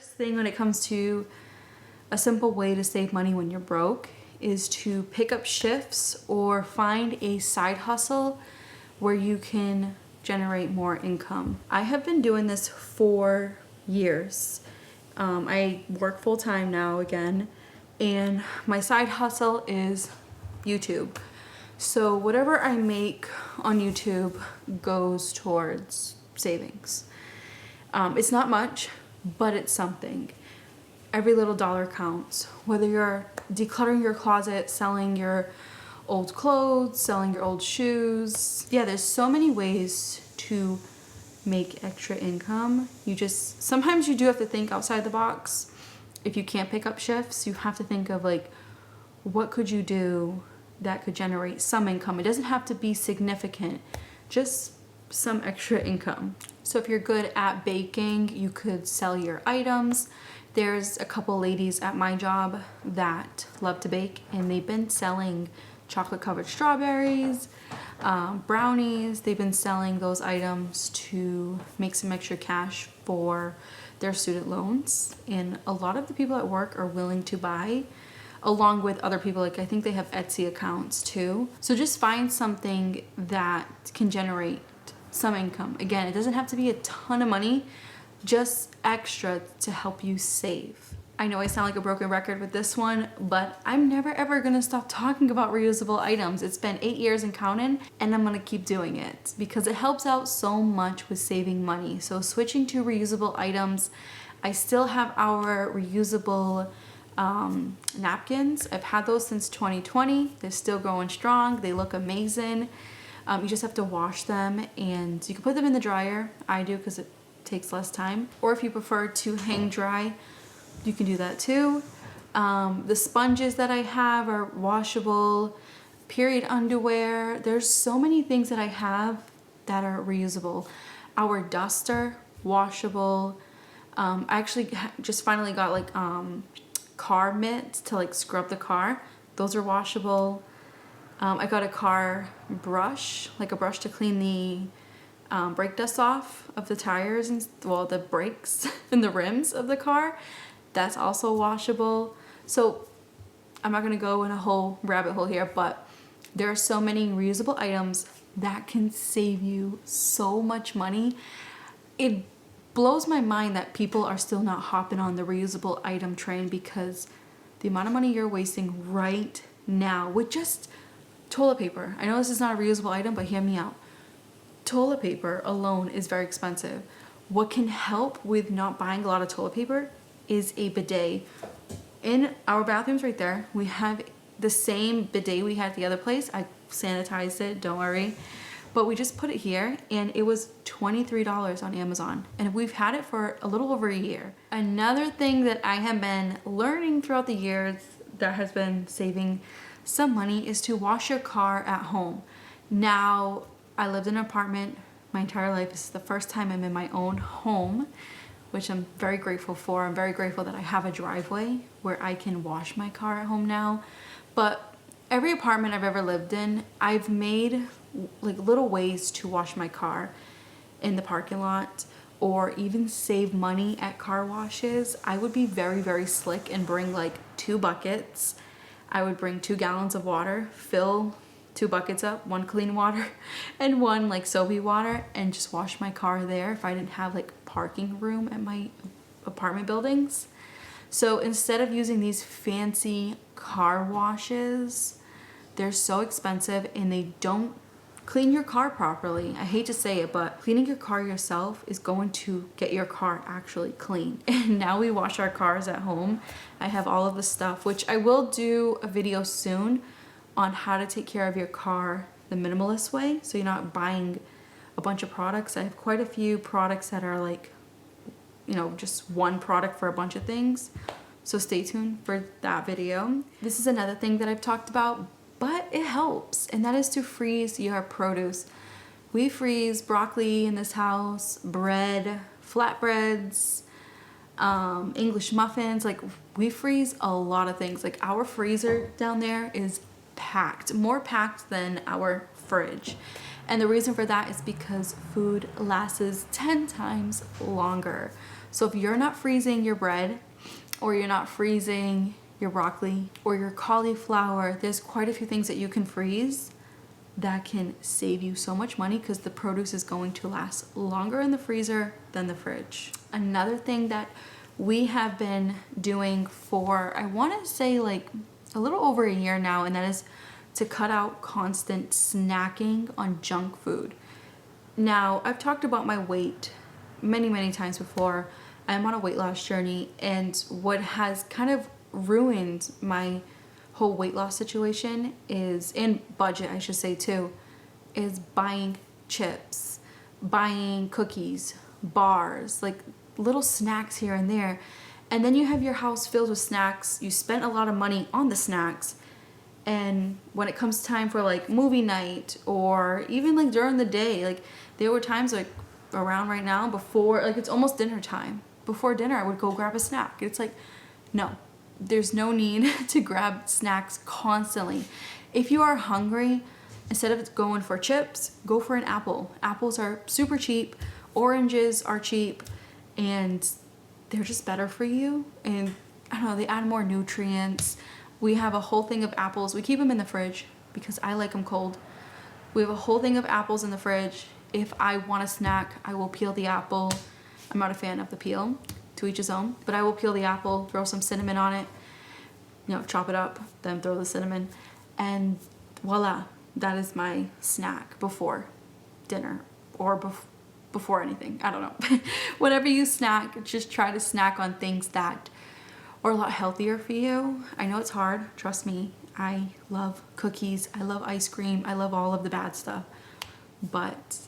First thing when it comes to a simple way to save money when you're broke is to pick up shifts or find a side hustle where you can generate more income. I have been doing this for years. I work full-time now again, and my side hustle is YouTube. So whatever I make on YouTube goes towards savings. It's not much, but it's something. Every little dollar counts. Whether you're decluttering your closet, selling your old clothes, selling your old shoes. Yeah, there's so many ways to make extra income. Sometimes you do have to think outside the box. If you can't pick up shifts, you have to think of like, what could you do that could generate some income? It doesn't have to be significant, just some extra income. So if you're good at baking, you could sell your items. There's a couple ladies at my job that love to bake, and they've been selling chocolate covered strawberries, brownies. They've been selling those items to make some extra cash for their student loans. And a lot of the people at work are willing to buy, along with other people. Like I think they have Etsy accounts too. So just find something that can generate some income. Again, it doesn't have to be a ton of money, just extra to help you save. I know I sound like a broken record with this one, but I'm never ever gonna stop talking about reusable items. It's been 8 years and counting, and I'm gonna keep doing it because it helps out so much with saving money. So switching to reusable items, I still have our reusable napkins. I've had those since 2020. They're still going strong. They look amazing. You just have to wash them, and you can put them in the dryer. I do because it takes less time. Or if you prefer to hang dry, you can do that too. The sponges that I have are washable. Period underwear. There's so many things that I have that are reusable. Our duster, washable. I actually just finally got like car mitts to like scrub the car. Those are washable. I got a car brush, like a brush to clean the brake dust off of the tires and the brakes and the rims of the car. That's also washable. So I'm not gonna go in a whole rabbit hole here, but there are so many reusable items that can save you so much money. It blows my mind that people are still not hopping on the reusable item train, because the amount of money you're wasting right now with just toilet paper. I know this is not a reusable item, but hear me out. Toilet paper alone is very expensive. What can help with not buying a lot of toilet paper is a bidet. In our bathrooms right there, we have the same bidet we had at the other place. I sanitized it, don't worry. But we just put it here, and it was $23 on Amazon. And we've had it for a little over a year. Another thing that I have been learning throughout the years that has been saving some money is to wash your car at home. Now, I lived in an apartment my entire life. This is the first time I'm in my own home, which I'm very grateful for. I'm very grateful that I have a driveway where I can wash my car at home now. But every apartment I've ever lived in, I've made like little ways to wash my car in the parking lot, or even save money at car washes. I would be very, very slick and bring like 2 buckets. I would bring 2 gallons of water, fill 2 buckets up, 1 clean water and 1 like soapy water, and just wash my car there if I didn't have like parking room at my apartment buildings. So instead of using these fancy car washes, they're so expensive and they don't clean your car properly. I hate to say it, but cleaning your car yourself is going to get your car actually clean. And now we wash our cars at home. I have all of the stuff, which I will do a video soon on how to take care of your car the minimalist way, so you're not buying a bunch of products. I have quite a few products that are like, you know, just one product for a bunch of things. So stay tuned for that video. This is another thing that I've talked about, but it helps, and that is to freeze your produce. We freeze broccoli in this house, bread, flatbreads, English muffins. Like, we freeze a lot of things. Like, our freezer down there is packed, more packed than our fridge. And the reason for that is because food lasts 10 times longer. So if you're not freezing your bread, or you're not freezing your broccoli or your cauliflower, there's quite a few things that you can freeze that can save you so much money because the produce is going to last longer in the freezer than the fridge. Another thing that we have been doing for, I want to say like a little over a year now, and that is to cut out constant snacking on junk food. Now, I've talked about my weight many times before. I'm on a weight loss journey, and what has kind of ruined my whole weight loss situation is, and budget I should say too, is buying chips, buying cookies, bars, like little snacks here and there. And then you have your house filled with snacks. You spent a lot of money on the snacks, and when it comes time for like movie night or even like during the day, like there were times like around right now before, like it's almost dinner time. Before dinner, I would go grab a snack. It's like, no, there's no need to grab snacks constantly. If you are hungry, instead of going for chips, go for an apple. Apples are super cheap. Oranges are cheap, and they're just better for you. And I don't know, they add more nutrients. We have a whole thing of apples. We keep them in the fridge because I like them cold. We have a whole thing of apples in the fridge. If I want a snack, I will peel the apple. I'm not a fan of the peel, to each his own, but I will peel the apple, throw some cinnamon on it, you know, chop it up, then throw the cinnamon, and voila, that is my snack before dinner or before anything. I don't know. Whenever you snack, just try to snack on things that are a lot healthier for you. I know it's hard, trust me. I love cookies, I love ice cream, I love all of the bad stuff, but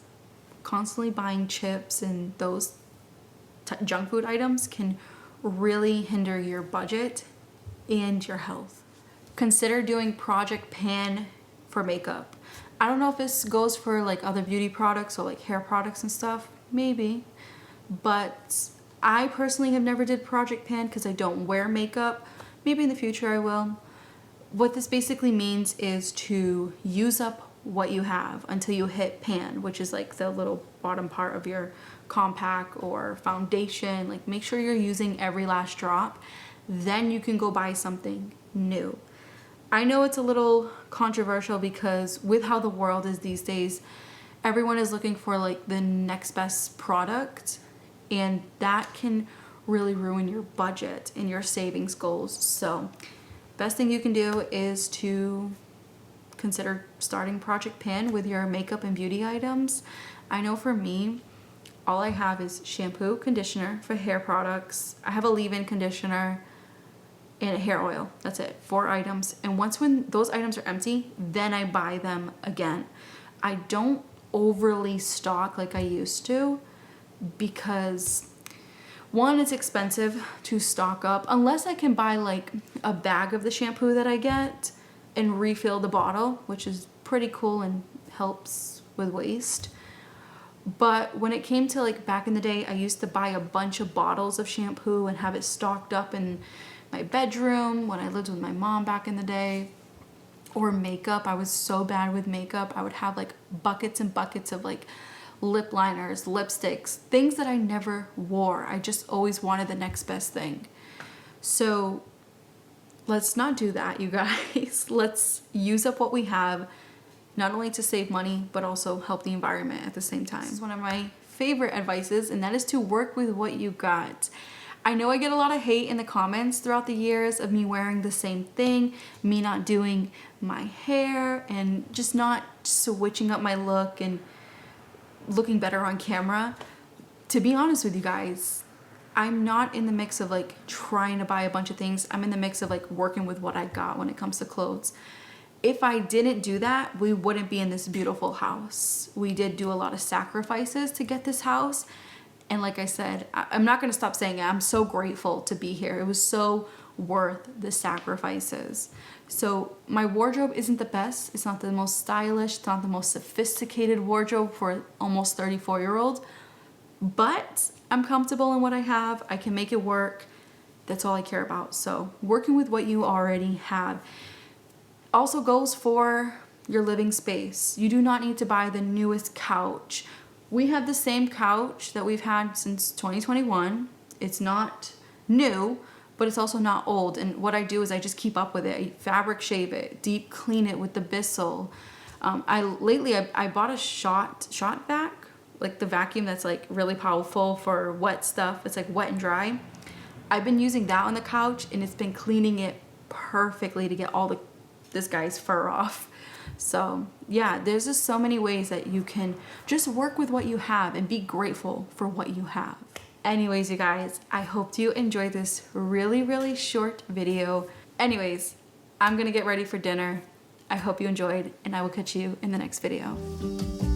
constantly buying chips and those junk food items can really hinder your budget and your health. Consider doing project pan for makeup. I don't know if this goes for like other beauty products or like hair products and stuff, maybe, but I personally have never did project pan because I don't wear makeup. Maybe in the future I will. What this basically means is to use up what you have until you hit pan, which is like the little bottom part of your compact or foundation. Like make sure you're using every last drop, then you can go buy something new. I know it's a little controversial because with how the world is these days, everyone is looking for like the next best product, and that can really ruin your budget and your savings goals. So best thing you can do is to consider starting project pan with your makeup and beauty items. I know for me, all I have is shampoo, conditioner for hair products. I have a leave-in conditioner and a hair oil. That's it, 4 items. And when those items are empty, then I buy them again. I don't overly stock like I used to because one, it's expensive to stock up unless I can buy like a bag of the shampoo that I get and refill the bottle, which is pretty cool and helps with waste. But when it came to like back in the day, I used to buy a bunch of bottles of shampoo and have it stocked up in my bedroom when I lived with my mom back in the day. Or makeup, I was so bad with makeup. I would have like buckets and buckets of like lip liners, lipsticks, things that I never wore. I just always wanted the next best thing. So let's not do that, you guys. Let's use up what we have, not only to save money, but also help the environment at the same time. This is one of my favorite advices, and that is to work with what you got. I know I get a lot of hate in the comments throughout the years of me wearing the same thing, me not doing my hair, and just not switching up my look and looking better on camera. To be honest with you guys, I'm not in the mix of like trying to buy a bunch of things. I'm in the mix of like working with what I got when it comes to clothes. If I didn't do that, we wouldn't be in this beautiful house. We did do a lot of sacrifices to get this house. And like I said, I'm not gonna stop saying it. I'm so grateful to be here. It was so worth the sacrifices. So my wardrobe isn't the best. It's not the most stylish. It's not the most sophisticated wardrobe for an almost 34-year-old. But I'm comfortable in what I have. I can make it work. That's all I care about. So working with what you already have. Also goes for your living space. You do not need to buy the newest couch. We have the same couch that we've had since 2021. It's not new, but it's also not old. And what I do is I just keep up with it. I fabric shave it, deep clean it with the Bissell. Lately I bought a shot vac, like the vacuum that's like really powerful for wet stuff. It's like wet and dry. I've been using that on the couch and it's been cleaning it perfectly to get all this guy's fur off. So yeah, there's just so many ways that you can just work with what you have and be grateful for what you have. Anyways, you guys, I hope you enjoyed this really short video. Anyways, I'm gonna get ready for dinner. I hope you enjoyed, and I will catch you in the next video.